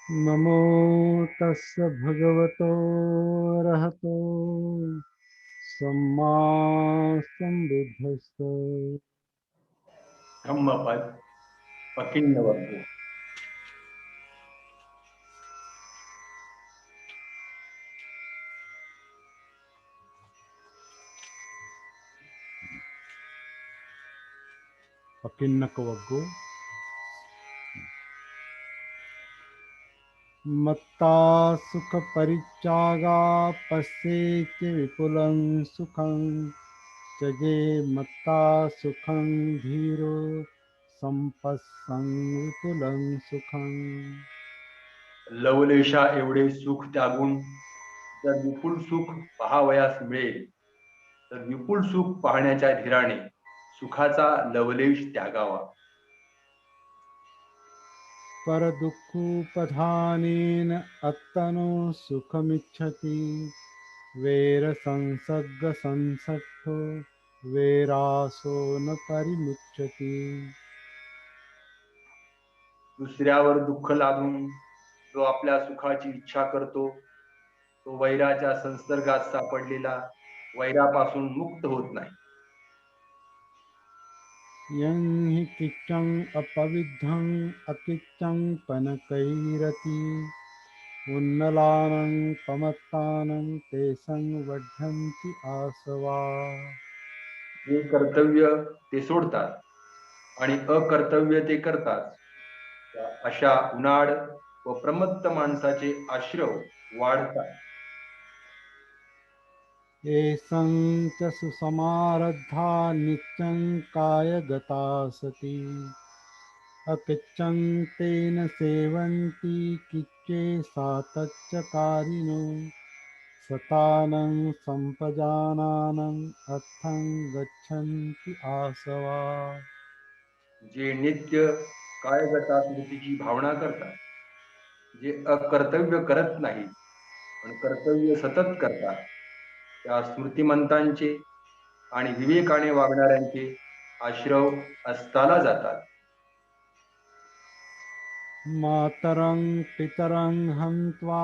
नमो तस्य भगवतो अरहतो सम्मा संबुद्धस्स। धम्मपद पकिन्न वर्गो. अकिन्नक वग्गो मत्ता सुख परित्यागा पश्येच विपुलं सुखं त्यजे मत्ता सुखं धीरो संपस्सं विपुलं सुखं। लवलेशा एवढे सुख त्यागून जर विपुल सुख पहावयास मिळेल तर विपुल सुख पाहण्याच्या धीराने सुखाचा लवलेश त्यागावा. पर दुःखोपधानेन अत्तनो सुखमिच्छति वैर संसर्ग संसक्तो वैरासो न परिमुच्यते। दुसऱ्यावर दुःख लादून जो आपल्या सुखाची इच्छा करतो तो वैराच्या संसर्गात सापडलेला वैरापासून मुक्त होत नाही. यं हि किच्चं अपविद्धं अकिच्चं पनकैरति उन्नलानं पमत्तानं ते संवढन्ति आसवा। जे कर्तव्य ते सोडतात आणि अकर्तव्य ते करतात अशा उनाड व प्रमत्त माणसाचे आश्रव वाढतात. येषं च सुसमारब्धा नित्यं कायगता सती अकिच्चं तेन सेवन्ति किच्चे सातच्चकारिणो सतानं संपजानानं अर्थं गच्छन्ति आसवा। जे नित्य कायगता स्मृतीची भावना करतात, जे अकर्तव्य करत नाहीत पण कर्तव्य सतत करतात त्या स्मृतिमंतांचे आणि विवेकाने वागणाऱ्यांचे आश्रव अस्ताला जातात. मातरं पितरं हन्त्वा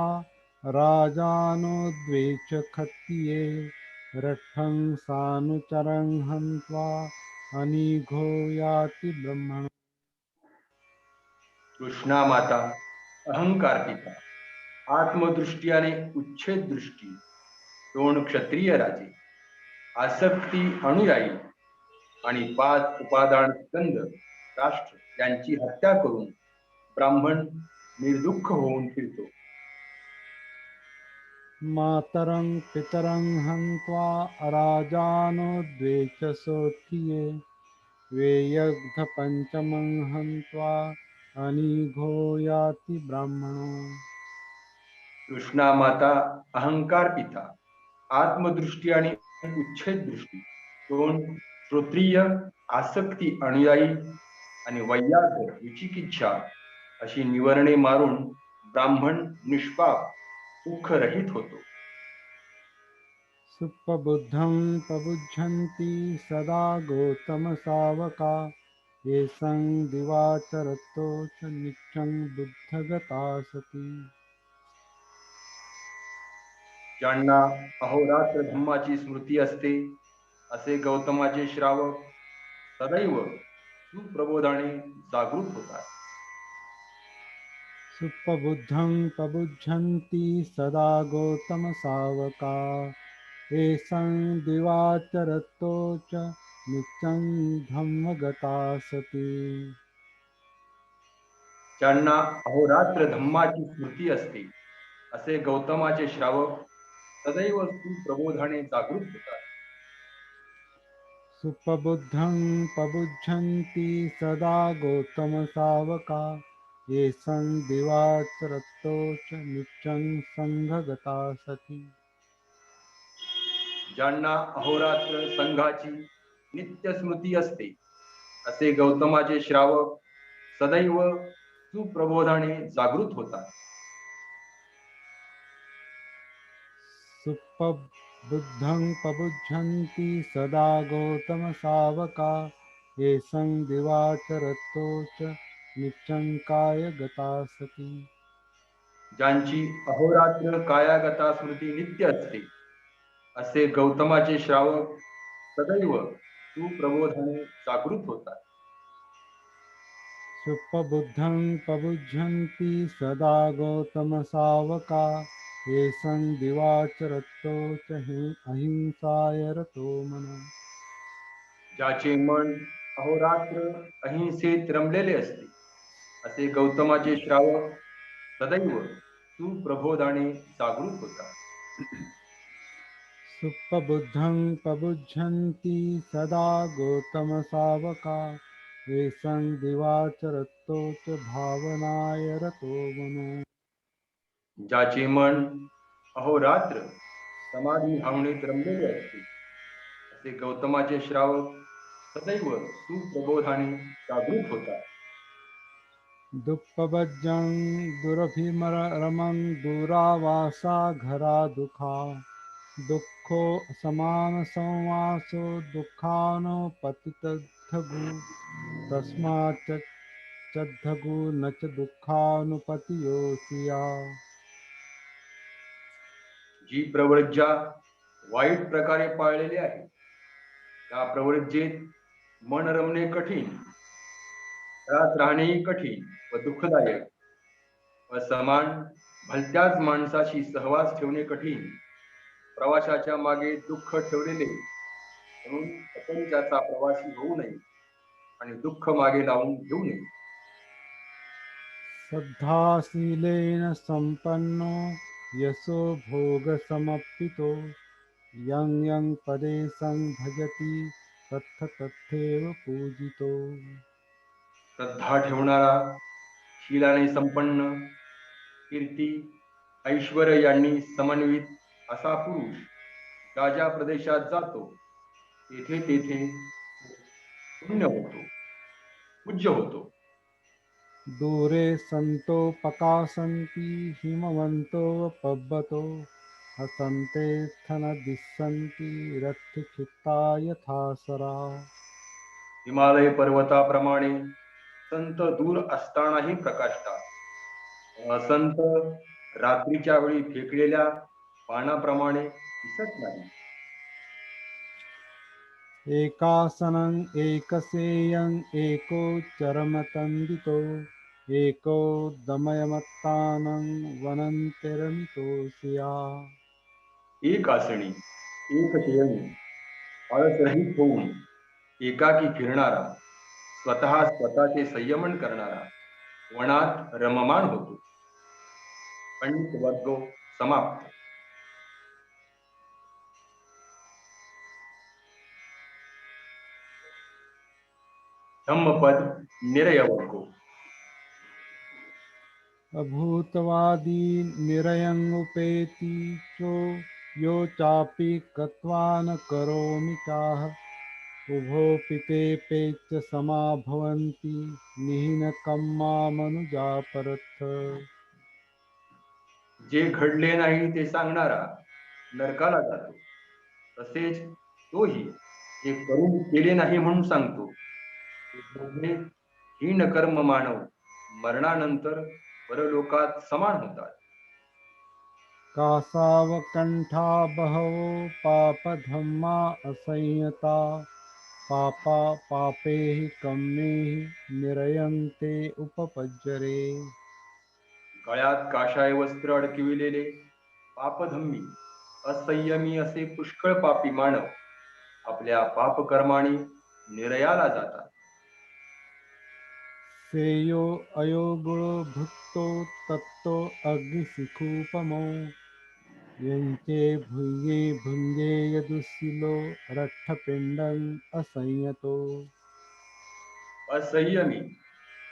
राजानो द्वेष खत्तिये रट्टं सानुचरं हन्त्वा अनिघो याति ब्रह्मणो। कृष्णा माता, अहंकार पिता, आत्मदृष्टीयाने उच्छेद दृष्टी, दोन क्षत्रिय राजे, आसक्ती अनुयायी आणि 5 उपादान स्कंद राष्ट्र यांची हत्या करून ब्राह्मण निर्दुःख होऊन फिरतो. मातरं पितरं हन्त्वा राजानो द्वेषसोत्थिये वेयग्धपञ्चमं हन्त्वा अनिघो याति ब्राह्मणो। कृष्णा माता, अहंकार पिता, आत्मदृष्टी आणि उच्छेद दृष्टी, दोन श्रोत्रिय, आसक्ती अनुयायी आणि वैयाग्र विचिकिच्छा अशी निवर्णे मारून ब्राह्मण निष्पाप दुःखरहित होतो. सुप्रबुद्धं प्रबुद्धन्ति सदा गौतमसावका येषं दिवाचरतो च नित्यं बुद्धगता सती। ज्यांना अहोरात्र धम्माची स्मृती असते असे गौतमाचे श्रावक सदैव सुप्रबोधाने जागृत होतात. सुप्रबुद्धं प्रबुद्धन्ति सदा गौतमसावका येषं दिवाचरतो च नित्यं धम्मगता सती। ज्यांना अहोरात्र धम्माची स्मृती असते असे गौतमाचे श्रावक सदैव सुप्रबोधाने जागृत होतात. सुप्रबुद्धं प्रबुद्धन्ति सदा गौतमसावका येषं दिवाचरतो च नित्यं संघगता सती। ज्यांना अहोरात्र संघाची नित्य स्मृती असते असे गौतमाचे श्रावक सदैव सुप्रबोधाने जागृत होतात. सुप्रबुद्धं प्रबुद्धन्ति सदा गौतमसावका येषं दिवाचरतो च नित्यं कायगता सती। ज्यांची अहोरात्र कायागता स्मृती नित्य असते, असे गौतमाचे श्रावक सदैव सुप्रबोधाने जागृत होतात. सुप्रबुद्धं प्रबुध्यन्ति सदा गौतमसावका ये दिवाचरतो च अहिंसाय रतो मनः. ज्याचे मन अहोरात्र अहिंसेत रमलेले असते, असे गौतमाचे श्रावक सदैव सुप्रबोधाने जागृत होतात. सुप्रबुद्धं प्रबुध्यन्ति सदा गौतमसावका ये दिवाचरतो च भावनाय रतो मनो. ज्याचे मन अहोरात्र समाधी भावनेत रमलेले असते, असे गौतमाचे श्रावक सदैव सुप्रबोधाने जागृत होतात. दुःखभजं दुरभिरमं दुरावासा घरा दुःखा दुःखो समान संवासो दुःखानो पतितद्धगु तस्माच्च चद्धगु न च दुःखानुपतियोसिया. जी प्रवृत्जा वाईट प्रकारे पाळलेली आहे, त्या प्रवृत्तीत मन रमणे कठीण, घरात राहणेही कठीण व दुःखदायक व समान भलत्याच माणसाशी सहवास ठेवणे कठीण. प्रवासाच्या मागे दुःख ठेवलेले, म्हणून आपण त्याचा प्रवासी होऊ नये आणि दुःख मागे लावून घेऊ नये. श्रद्धाशीलेन संपन्नो यशो भोगसमर्पितो यं यं पदे भजति तत्थ तथैव पूजितो. श्रद्धा ठेवणारा, शीलाने संपन्न, कीर्ती ऐश्वर यांनी समन्वित असा पुरुष ज्या ज्या प्रदेशात जातो, तेथे तेथे पुण्य होतो, पूज्य होतो. दूरे संतो प्रकाशन्ति हिमवन्तो पब्बतो हसन्ते स्थनदिस्सन्ति रथ्यचित्ता यथा सरा. हिमालय पर्वताप्रमाणे संत दूर असतानाही प्रकाशतात. संत रात्रीच्या वेळी फेकलेल्या पानाप्रमाणे दिसत नाही. एकासनं एकसेयं एको चरमतन्दितो एको दमयमत्तानं वनन्तिरमितोऽसिया. एक आसनी, एक शयनी, आळसरहित होऊन एकाकी फिरणारा, स्वतः स्वतःचे संयमन करणारा वनात रममाण होतो. पंडित वर्ग समाप्त. धम्मपद निरय वर्गो. अभूतवादी निरयमुपेति चो यो चापि कत्वा न करोमि चाह उभोऽपि ते पेच समा भवन्ति निहीनकं मामनुजा परथ. जे घडले नाही ते सांगणारा नरकाला जातो, तसेच तोही जे करून केले नाही म्हणून सांगतो, ते दोघे हीन कर्म मानव मरणानंतर परलोकात समान होतात. कासावकंठा बहवो पापधम्मा असंयता पापा पापे कम्मे निरयन्ते उपपज्जरे. गळ्यात काशाय वस्त्र अडकविलेले पापधम्मी असंयमी असे पुष्कळ पापी मानव आपल्या पापकर्माने निरयाला जातात. सेयो अयोगो भुक्तो तत्तो अग्निशिखूपमो यञ्चे भुये भुञ्जे यदुशिलो रट्ठपिण्डम् असंयतो. असंयमी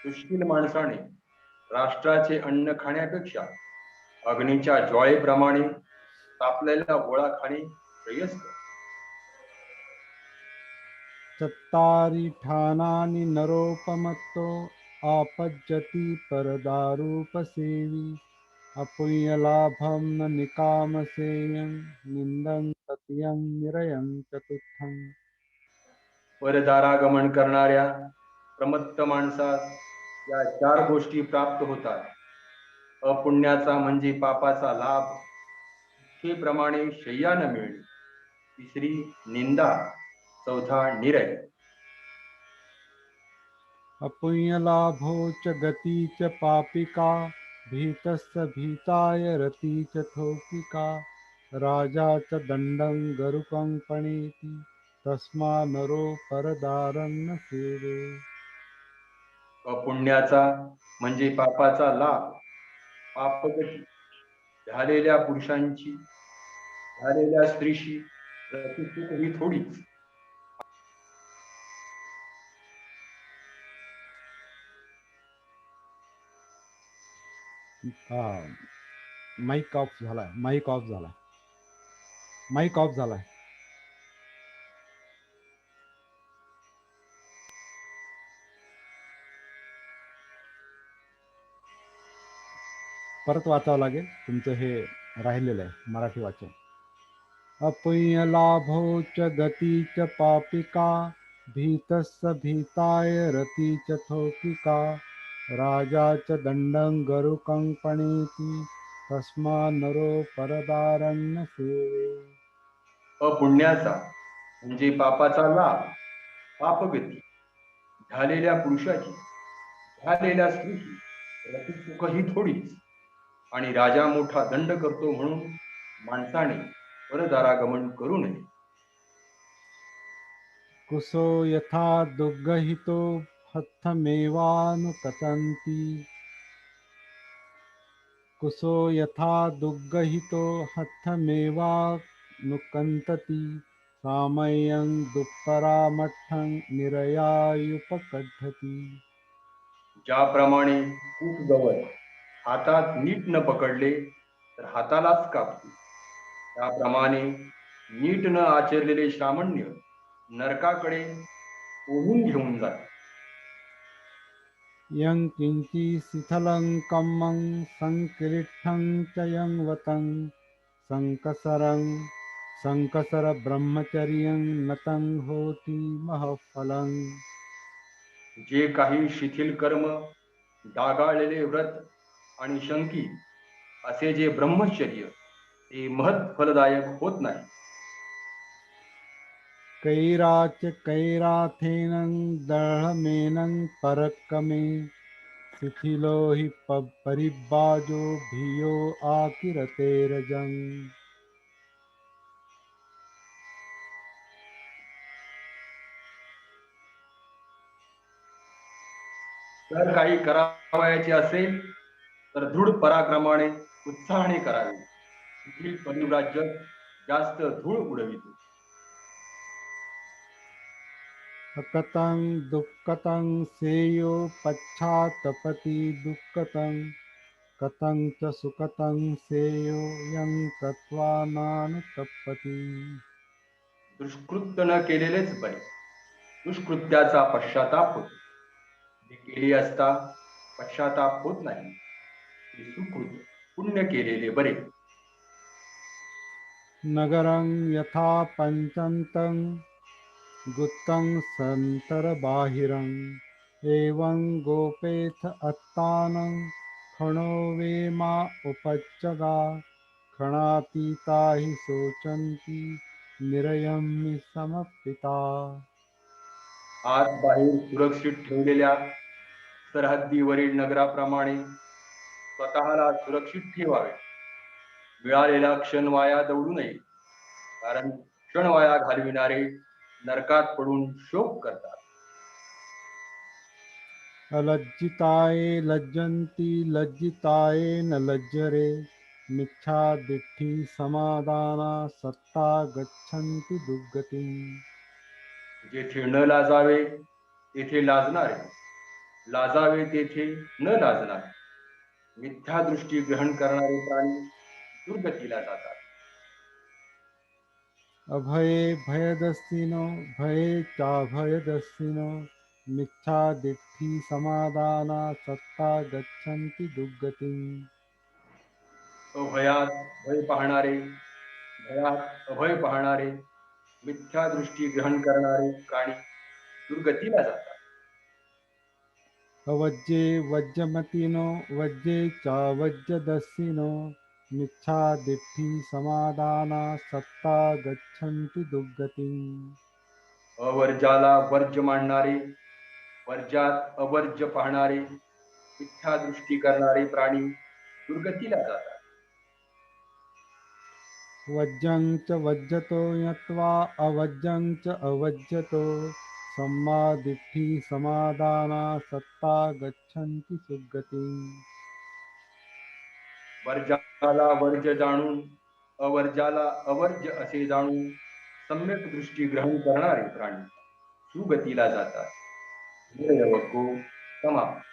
दुष्टील माणसाने राष्ट्राचे अन्न खाण्यापेक्षा अग्नीच्या ज्वाळेप्रमाणे तापलेला गोळा खाणे श्रेयस्कर. चत्तारि ठाणानि नरोपमत्तो आपज्जति परदारूपसेवी अपुण्यलाभं न निकामसेयं निन्दं तत्यं निरयं चतुर्थम्. परदारागमन करणाऱ्या प्रमत्त माणसास या चार गोष्टी प्राप्त होतात: अपुण्याचा म्हणजे पापाचा लाभ, इच्छेप्रमाणे शय्या न मिळणे, तिसरी निंदा, चौथा निरय. अपुण्यलाभो च गती च पापिका, भीतस्य भीताय रती च थोपिका, राजा च दंडं गरुकं पणेति, तस्मा नरो परदारं न सेवे. अपुण्याचा म्हणजे पापाचा लाभ, पापगती, झालेल्या पुरुषांची, झालेल्या स्त्रीशी रतिसुख ही थोडीच. माईक ऑफ झालाय, माईक ऑफ झालाय, माईक ऑफ झालाय. परत वाचावं लागेल, तुमचं हे राहिलेलं आहे मराठी वाचन. अपुण्य लाभो च गती च पापिका, भीतस्य भीताय रती च थोपिका, राजा च दंडं गरुकं पणेति, तस्मा नरो परदारं न सेवे. अपुण्याचा म्हणजे पापाचा लाभ, पापगती, झालेल्या पुरुषाची, झालेल्या स्त्रीची रतिसुख ही थोडीच. आणि राजा मोठा दंड करतो म्हणून माणसाने परदारागमन करू नये. कुसो यथा दुग्गहितो हथमेवानुकतन्ति, कुसो यथा दुग्गहितो हथमेवानुकंतति, सामय्यं दुःपरामठ्ठं निरयायुपकद्धति. ज्याप्रमाणे कूक गवत हातात नीट न पकडले तर हातालाच कापते, त्याप्रमाणे नीट न आचरलेले श्रामण्य नरकाकडे ओढून घेऊन जाते. यं किंची शिथलं कम्मं संकिरीटं च यं वतं, संकसर ब्रह्मचर्यं नतं होती महफलं. जे काही शिथिल कर्म, डागाळलेले व्रत आणि शंकी असे जे ब्रह्मचर्य ते महत् फलदायक होत नाही. कैराच कैराथेनं दृढमेनं परकमे, शिथिलो हि परिबाजो भियो आकिरतेरजं. जर काही करावयाचे असेल तर दृढ पराक्रमाने उत्साहाने करावे. शिथिल परिव्राज्य जास्त धूळ उडवितो. अकतं दुःखतं सेयो पश्चात्तपति दुःखतं, कतं च सुखतं सेयो यं कृत्वा नानुतप्पति. दुष्कृत्य न केलेलेच बरे, दुष्कृत्याचा पश्चाताप होतो. जे केले असता पश्चाताप होत नाही ते सुकृत पुण्य केलेले बरे. नगरं यथा पञ्चन्तं गुप्तं सन्तरबाहिरं, एवं गोपेथ अत्तानं खणो वेमा उपच्चगा, खणातीता हि शोचन्ति निरयं समप्पिता. आत बाहेर सुरक्षित ठेवलेल्या सरहद्दीवरील नगराप्रमाणे स्वतःला सुरक्षित ठेवावे. मिळालेला क्षण वाया दौडू नये, कारण क्षण वाया घालविणारे नरकात पडून शोक करतात. अलज्जिताये लज्जन्ति लज्जिताये न लज्जरे, मिथ्या दिट्ठी समादाना सत्ता गच्छन्ति दुर्गतिम्. जेथे न लाजावे तेथे लाजणारे, लाजावे तेथे न लाजणारे, मिथ्या दृष्टी ग्रहण करणारे प्राणी दुर्गतीला जातात. अभये भयदस्तिनो भये चाभयदस्तिनो, मिथ्या दिट्ठी समादाना सत्ता गच्छन्ति दुर्गतिम्. अभयात भय पाहणारे, भयात अभय पाहणारे, मिथ्या दृष्टी ग्रहण करणारे प्राणी दुर्गतीला जातात. अवज्ये वज्रमतिनो वज्ये चावज्यदस्सिनो मिच्छादिट्ठी समादाना सत्ता गच्छन्ति दुर्गतिम्. अवर्जाला वर्ज्य मांडणारे, वर्जात अवर्ज्य पाहणारे, मिथ्या दृष्टी करणारे प्राणी दुर्गतीला जातात. वज्रं च वज्रतो ज्ञात्वा अवज्रं च अवज्रतो सम्मादिट्ठी समादाना सत्ता गच्छन्ति सुगतिम्. वर्जाला वर्ज्य जाणून अवर्जाला अवर्ज्य असे जाणून सम्यक दृष्टी ग्रहण करणारे प्राणी सुगतीला जातात. निर्णय वक्को समाप्त.